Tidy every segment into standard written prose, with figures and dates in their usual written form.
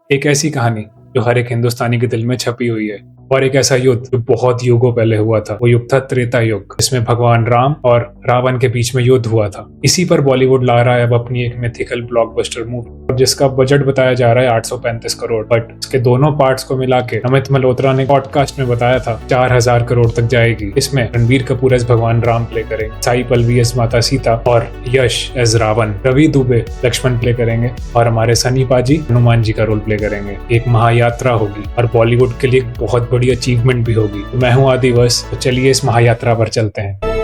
एक ऐसी कहानी जो हर एक हिंदुस्तानी के दिल में छपी हुई है, और एक ऐसा युद्ध जो बहुत युगों पहले हुआ था। वो युग था त्रेता युग, जिसमें भगवान राम और रावण के बीच में युद्ध हुआ था। इसी पर बॉलीवुड ला रहा है अब अपनी एक मिथिकल ब्लॉकबस्टर मूवी, जिसका बजट बताया जा रहा है 835 करोड़। बट इसके दोनों पार्ट्स को मिला के अमित मल्होत्रा ने पॉडकास्ट में बताया था 4000 करोड़ तक जाएगी। इसमें रणबीर कपूर एज भगवान राम प्ले करेंगे, साई पल्लवी एज माता सीता और यश एज रावण, रवि दुबे लक्ष्मण प्ले करेंगे और हमारे सनी पाजी हनुमान जी का रोल प्ले करेंगे। एक महायात्रा होगी और बॉलीवुड के लिए एक बहुत बड़ी अचीवमेंट भी होगी। तो मैं हूं आदिवास, तो चलिए इस महायात्रा पर चलते हैं।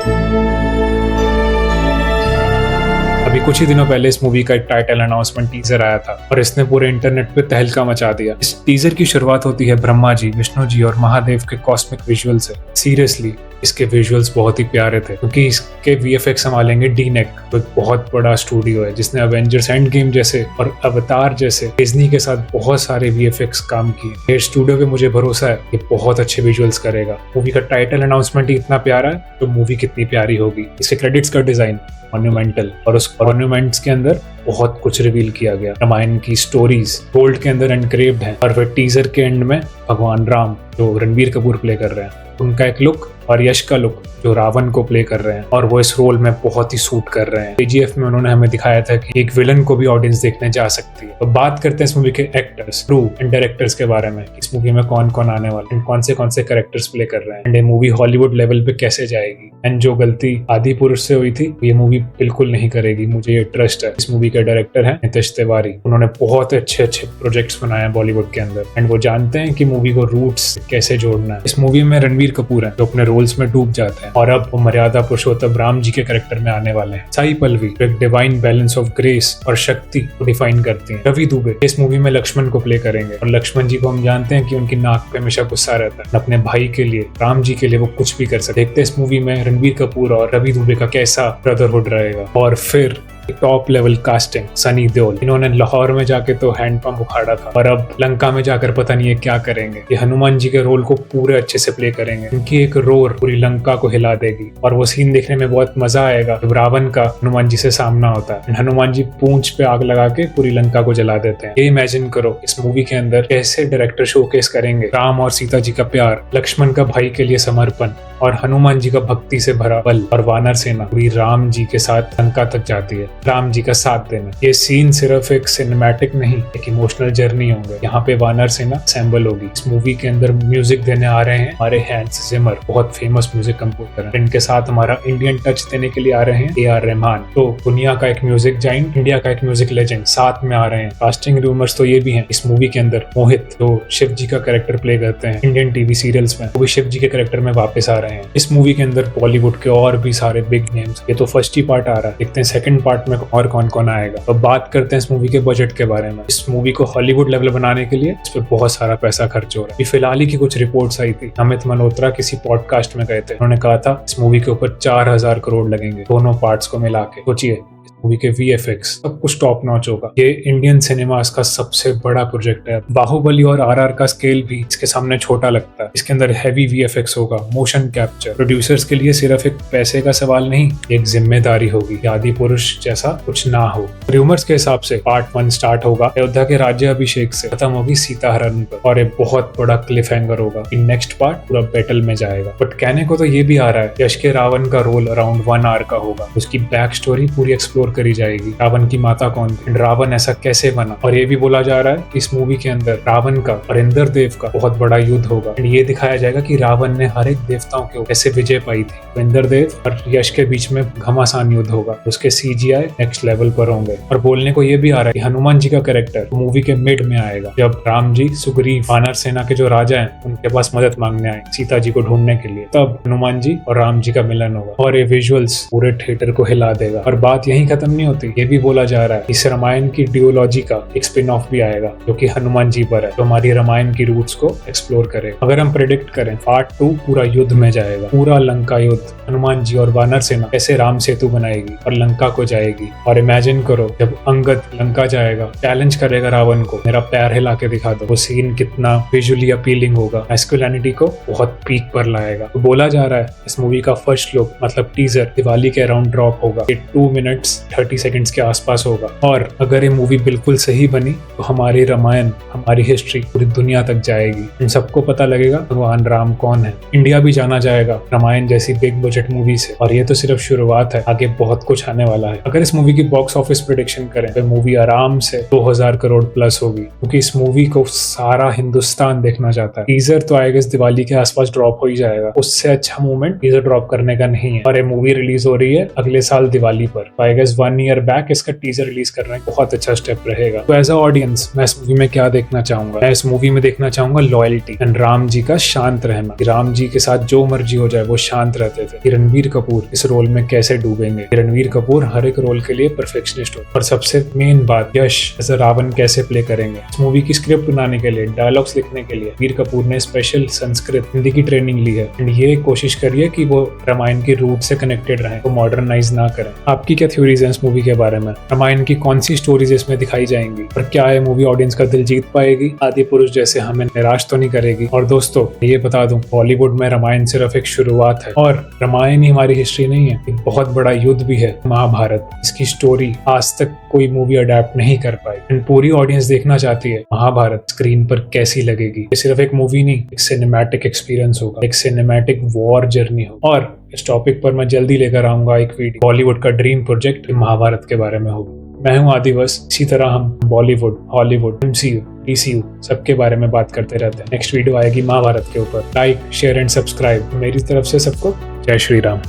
अभी कुछ ही दिनों पहले इस मूवी का एक टाइटल अनाउंसमेंट टीजर आया था और इसने पूरे इंटरनेट पे तहलका मचा दिया। इस टीजर की शुरुआत होती है ब्रह्मा जी, विष्णु जी और महादेव के कॉस्मिक विजुअल से। सीरियसली इसके विजुअल्स बहुत ही प्यारे थे, क्योंकि इसके वीएफएक्स संभालेंगे डीनेक, तो एक बहुत बड़ा स्टूडियो है जिसने अवेंजर्स एंड गेम जैसे और अवतार जैसे डिज्नी के साथ बहुत सारे वीएफएक्स काम किए। इस स्टूडियो पे मुझे भरोसा है कि बहुत अच्छे विजुअल्स करेगा। मूवी का टाइटल अनाउंसमेंट ही इतना प्यारा है तो मूवी कितनी प्यारी होगी। इसके क्रेडिट्स का डिजाइन मॉन्यूमेंटल, और उस मॉन्यूमेंट्स के अंदर बहुत कुछ रिवील किया गया। रामायण की स्टोरीज गोल्ड के अंदर एनक्रेव्ड हैं, और फिर टीजर के एंड में भगवान राम जो रणबीर कपूर प्ले कर रहे हैं उनका एक लुक और यश का लुक जो रावण को प्ले कर रहे हैं, और वो इस रोल में बहुत ही सूट कर रहे हैं। केजीएफ में उन्होंने हमें दिखाया था कि एक विलन को भी ऑडियंस देखने जा सकती है। तो बात करते हैं इस मूवी के एक्टर्स, क्रू एंड डायरेक्टर्स के बारे में। इस मूवी में कौन कौन आने वाले हैं, कौन से कैरेक्टर्स प्ले कर रहे हैं, एंड ये मूवी हॉलीवुड लेवल पे कैसे जाएगी। एंड जो गलती आदि पुरुष से हुई थी ये मूवी बिल्कुल नहीं करेगी, मुझे ये ट्रस्ट है। इस मूवी के डायरेक्टर है नितेश तिवारी। उन्होंने बहुत अच्छे प्रोजेक्ट्स बनाए हैं बॉलीवुड के अंदर, एंड वो जानते हैं कि मूवी को रूट्स कैसे जोड़ना है। इस मूवी में रणबीर कपूर है जो अपने रोल्स में डूब जाते हैं, और अब वो मर्यादा पुरुषोत्तम राम जी के कैरेक्टर में आने वाले हैं। साई पल्लवी एक डिवाइन बैलेंस ऑफ ग्रेस और शक्ति को डिफाइन करती हैं। रवि दुबे इस मूवी में लक्ष्मण को प्ले करेंगे, और लक्ष्मण जी को हम जानते हैं कि उनकी नाक पे हमेशा गुस्सा रहता है। अपने भाई के लिए, राम जी के लिए वो कुछ भी कर सकते। देखते हैं इस मूवी में रणबीर कपूर और रवि दुबे का कैसा ब्रदरहुड रहेगा। और फिर top level casting, Sunny Deol, इन्होंने लाहौर में जाके तो हैंडपंप उखाड़ा था, और अब लंका में जाकर पता नहीं है क्या करेंगे। ये हनुमान जी के रोल को पूरे अच्छे से प्ले करेंगे। इनकी एक रोर पूरी लंका को हिला देगी, और वो सीन देखने में बहुत मजा आएगा जब रावण का हनुमान जी से सामना होता है। हनुमान जी पूंछ पे आग लगा के पूरी लंका को जला देते हैं। ये इमेजिन करो इस मूवी के अंदर कैसे डायरेक्टर शोकेस करेंगे राम और सीता जी का प्यार, लक्ष्मण का भाई के लिए समर्पण, और हनुमान जी का भक्ति से भरा बल, और वानर सेना पूरी राम जी के साथ लंका तक जाती है राम जी का साथ देना। ये सीन सिर्फ एक सिनेमैटिक नहीं, एक इमोशनल जर्नी होंगे। यहाँ पे वानर सेना असेंबल होगी। इस मूवी के अंदर म्यूजिक देने आ रहे हैं हमारे हैंस जिमर, बहुत फेमस म्यूजिक कंपोजर हैं। इनके साथ हमारा इंडियन टच देने के लिए आ रहे हैं AR रहमान, तो दुनिया का एक म्यूजिक जाइंट, इंडिया का एक म्यूजिक लेजेंड साथ में आ रहे हैं। कास्टिंग रूमर्स तो ये भी है इस मूवी के अंदर मोहित जो शिव जी का कैरेक्टर प्ले करते हैं इंडियन टीवी सीरियल्स में, वो भी शिव जी के कैरेक्टर में वापस आ रहे हैं। इस मूवी के अंदर बॉलीवुड के और भी सारे बिग नेम्स। ये तो फर्स्ट ही पार्ट आ रहा है, देखते हैं सेकंड पार्ट में और कौन कौन आएगा। तो बात करते हैं इस मूवी के बजट के बारे में। इस मूवी को हॉलीवुड लेवल बनाने के लिए इस पे बहुत सारा पैसा खर्च हो रहा है। फिलहाल ही की कुछ रिपोर्ट्स आई थी, अमित मल्होत्रा किसी पॉडकास्ट में गए थे, उन्होंने कहा था इस मूवी के ऊपर 4000 करोड़ लगेंगे दोनों पार्ट्स को मिला के। सोचिए मूवी के VFX सब कुछ टॉप नॉच होगा। ये इंडियन सिनेमास का सबसे बड़ा प्रोजेक्ट है। बाहुबली और RR का स्केल भी इसके सामने छोटा लगता है। इसके अंदर हैवी VFX होगा, मोशन कैप्चर। प्रोड्यूसर्स के लिए सिर्फ एक पैसे का सवाल नहीं, एक जिम्मेदारी होगी। आदि पुरुष जैसा कुछ ना हो। रूमर्स के हिसाब से पार्ट 1 स्टार्ट होगा अयोध्या के राज्याभिषेक से, खत्म होगी सीता हरण पर, और एक बहुत बड़ा क्लिफ हैंगर होगा कि नेक्स्ट पार्ट पूरा बैटल में जाएगा। बट कहने को तो ये भी आ रहा है यश के रावण का रोल अराउंड 1 आवर का होगा। उसकी बैक स्टोरी पूरी एक्सप्लोर करी जाएगी। रावण की माता कौन थी, रावण ऐसा कैसे बना, और ये भी बोला जा रहा है इस मूवी के अंदर रावण का और इंद्र देव का बहुत बड़ा युद्ध होगा। ये दिखाया जाएगा कि रावण ने हर एक देवताओं के कैसे विजय पाई थी। इंद्र देव और यश के बीच में घमासान युद्ध होगा, उसके CGI नेक्स्ट लेवल पर होंगे। और बोलने को ये भी आ रहा है कि हनुमान जी का कैरेक्टर मूवी के मिड में आएगा, जब राम जी सुग्रीव वानर सेना के जो राजा हैं उनके पास मदद मांगने आए सीता जी को ढूंढने के लिए, तब हनुमान जी और राम जी का मिलन होगा, और ये विजुअल्स पूरे थिएटर को हिला देगा। और बात यही खत्म नहीं होती, ये भी बोला जा रहा है इस रामायण की डियोलॉजी का एक स्पिन ऑफ भी आएगा जो कि हनुमान जी पर है, जो हमारी रामायण की रूट्स को एक्सप्लोर करे। अगर हम प्रेडिक्ट करें पार्ट 2 पूरा युद्ध में जाएगा, पूरा लंका युद्ध, हनुमान जी और वानर सेना कैसे राम सेतु बनाएगी और लंका को जाएगी। और इमेजिन करो जब अंगद लंका जाएगा, चैलेंज करेगा रावण को, मेरा पैर हिला के दिखा दो, वो सीन कितना विजुअली अपीलिंग होगा, मैस्कुलिनिटी को बहुत पीक पर लाएगा। तो बोला जा रहा है इस मूवी का फर्स्ट लुक मतलब टीजर दिवाली के अराउंड ड्रॉप होगा। 2 मिनट्स 30 सेकंड्स के आसपास होगा। और अगर ये मूवी बिल्कुल सही बनी तो हमारी रामायण, हमारी हिस्ट्री पूरी दुनिया तक जाएगी। इन सबको पता लगेगा भगवान राम कौन है। इंडिया भी जाना जाएगा रामायण जैसी बिग बजट मूवी से। और ये तो सिर्फ शुरुआत है, आगे बहुत कुछ आने वाला है। अगर इस मूवी की बॉक्स ऑफिस प्रेडिक्शन करें तो मूवी आराम से 2000 करोड़ प्लस होगी, क्योंकि इस मूवी को सारा हिंदुस्तान देखना चाहता है। टीजर तो आई गेस दिवाली के आसपास ड्रॉप हो ही जाएगा, उससे अच्छा मूवमेंट टीजर ड्रॉप करने का नहीं है। और ये मूवी रिलीज हो रही है अगले साल दिवाली पर। आई गेस 1 ईयर बैक इसका टीजर रिलीज करना बहुत अच्छा स्टेप रहेगा। तो एज अ ऑडियंस मैं इस मूवी में क्या देखना चाहूंगा? मैं इस मूवी में देखना चाहूंगा लॉयल्टी एंड राम जी का शांत रहना। राम जी के साथ जो मर्जी हो जाए वो शांत रहते थे। रणवीर कपूर इस रोल में कैसे डूबेंगे? रणवीर कपूर हर एक रोल के लिए परफेक्शनिस्ट हो। और सबसे मेन बात, यश एज अ रावण कैसे प्ले करेंगे? इस मूवी की स्क्रिप्ट बनाने के लिए, डायलॉग्स लिखने के लिए वीर कपूर ने स्पेशल संस्कृत हिंदी की ट्रेनिंग ली है। एंड ये कोशिश करिए कि वो रामायण के रूट से कनेक्टेड रहे, वो मॉडर्नाइज ना करें। आपकी क्या थ्योरीज हैं इस मूवी के बारे में? रामायण की कौन सी स्टोरीज इसमें दिखाई जाएंगी? और क्या ये मूवी ऑडियंस का दिल जीत पाएगी? आदि पुरुष जैसे हमें निराश तो नहीं करेगी? और दोस्तों ये बता दूं, बॉलीवुड में रामायण सिर्फ एक शुरुआत है। और रामायण ही हमारी हिस्ट्री नहीं है, एक बहुत बड़ा युद्ध भी है महाभारत। इसकी स्टोरी आज तक कोई मूवी अडेप्ट नहीं कर पाई। एंड पूरी ऑडियंस देखना चाहती है महाभारत स्क्रीन पर कैसी लगेगी। ये सिर्फ एक मूवी नहीं, एक सिनेमैटिक एक्सपीरियंस होगा, एक सिनेमैटिक वॉर जर्नी हो। और इस टॉपिक पर मैं जल्दी लेकर आऊंगा एक वीडियो, बॉलीवुड का ड्रीम प्रोजेक्ट महाभारत के बारे में होगा। मैं हूं आदिवस। इसी तरह हम बॉलीवुड, हॉलीवुड, MCU, DCU सबके बारे में बात करते रहते हैं। नेक्स्ट वीडियो आएगी महाभारत के ऊपर। Like, share and subscribe. मेरी तरफ से सबको जय श्री राम।